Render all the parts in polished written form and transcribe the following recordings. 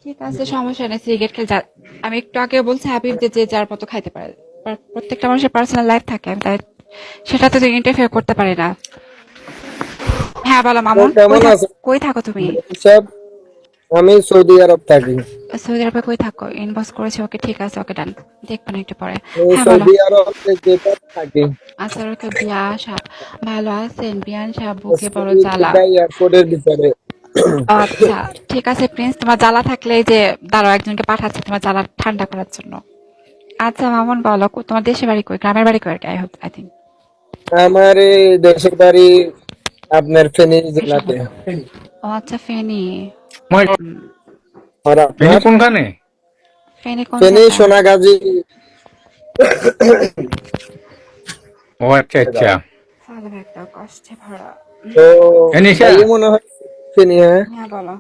ঠিক আছে, সমস্যা নেই, সিগারেট খেলে আমি একটু আগে বলছি হাবিব যে যে যার মতো খাইতে পারে। প্রত্যেকটা মানুষের পার্সোনাল লাইফ থাকে, আমি তাই সেটাতে তো ইন্টারফেয়ার করতে পারি না। হ্যাঁ বলো তো মামুন, কেমন আছে কই থাকো তুমি? সব? আমি সৌদি আরব থাকি। সৌদি আরবে কই থাকো? ইনবক্স করেছি, ওকে ঠিক আছে, ওকে ডান। দেখবো না একটু পরে। এই হ্যাঁ বলো। সৌদি আরব যেটা থাকি, আচ্ছা, ওকে বিয়া সাপ ভালো আছেন? বিয়ান সাপ বুকে বড় জ্বালা। জেদ্দা এয়ারপোর্টের ভিতরে। আচ্ছা, ঠিক আছে প্রিন্স, তোমার জ্বালা থাকলে এই যে দাঁড়াও, একজনকে পাঠাচ্ছে তোমার জ্বালা ঠান্ডা করার জন্য। আচ্ছা মামুন বলো, তোমার দেশের বাড়ি কই, গ্রামের বাড়ি কই? I hope, I think. আমার এই দেশের বাড়ি আপনার ফেনী জেলাতে। ও আচ্ছা, ফেনী। মাই গড, হুম, আর ইনি আপনার? কোনখানে? ফেনী কোন ফেনী জায়গায়? সোনাগাজী। ও আচ্ছা আচ্ছা। ভালো একটা কষ্টে ভরা। তো এনিশা, ভাইয়া মনে হয় ফেনী, হ্যাঁ? হ্যাঁ বলো।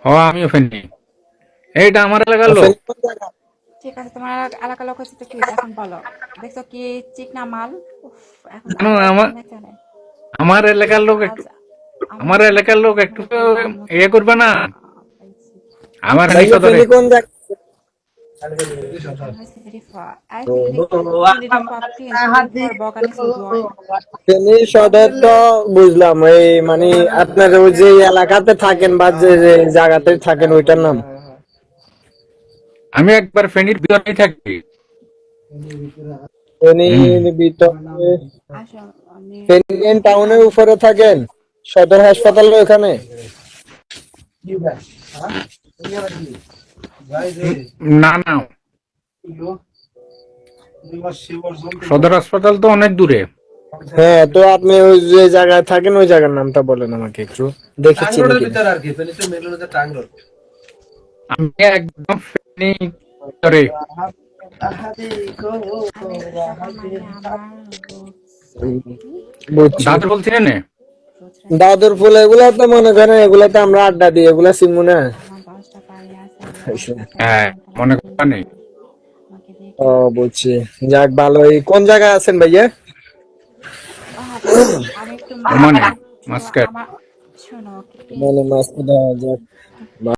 ও আমিও ফেনি। এইটা আমার এলাকার লোক। ফেনী কোন জায়গা? ঠিক আছে, তোমার এলাকার লোক হচ্ছে তো কি এখন বলো। দেখছো কি চিকনা মাল। উফ, এখন জানো আবার আমার চেনে চেনে। আমার এলাকার লোক একটু, আজ আমি আমার এলাকার লোক একটু তো মতো ইয়ে করবে না। আমার হানি ভাইয়া সদরে। ফেনী কোন জায়গা? I feel like Trinity Pop Prince for Boganis Boy. Feni সদর তো বুঝলাম, এই মানে আপনার ওই যে এলাকাতে থাকেন বা যে যে জায়গাতে থাকেন ওইটার নাম? আমি একবার ফেনীর ভিতরে থাকি। হুম। ফেনীর ভিতরে? আসো আমি ফেনী মেইন টাউনের উপরে থাকেন, সদর হাসপাতালের ওখানে? না না, সদর হাসপাতাল তো অনেক দূরে। হ্যাঁ, তো আপনি ওই যে জায়গায় থাকেন ওই জায়গার নামটা বলেন আমাকে একটু, দেখেছি টাঙ্গরোডের নাকি। ভিতরে আর কি, ফেনী তো মেন রোডে টাঙ্গরোড। আমি একদম ফেনী ভিতরে। আলাইকুম সালাম মানে আমার কি বুঝছি। দাদা বলছিলেন না? রোজ রাতে দাদুর ফুল এগুলা তো মনে করেন, এগুলাতে আমরা আড্ডা দিই, এগুলা চিনবো না। আমার 10টা পায়ে আছে, আমি রাস্তাতে হ্যাঁ, সন্তান মনে হারিয়ে করেন। ফেলি। আমাকে ও, দেখে বুঝছি। যাক, ভালোই। কোন জায়গায় আছেন ভাইয়া? ও হাবিব, আমি একটু ওমানে, একটু মাস্কাট। আমার শোনো, ওকে প্লিজ। মানে মাসুদা, যাক।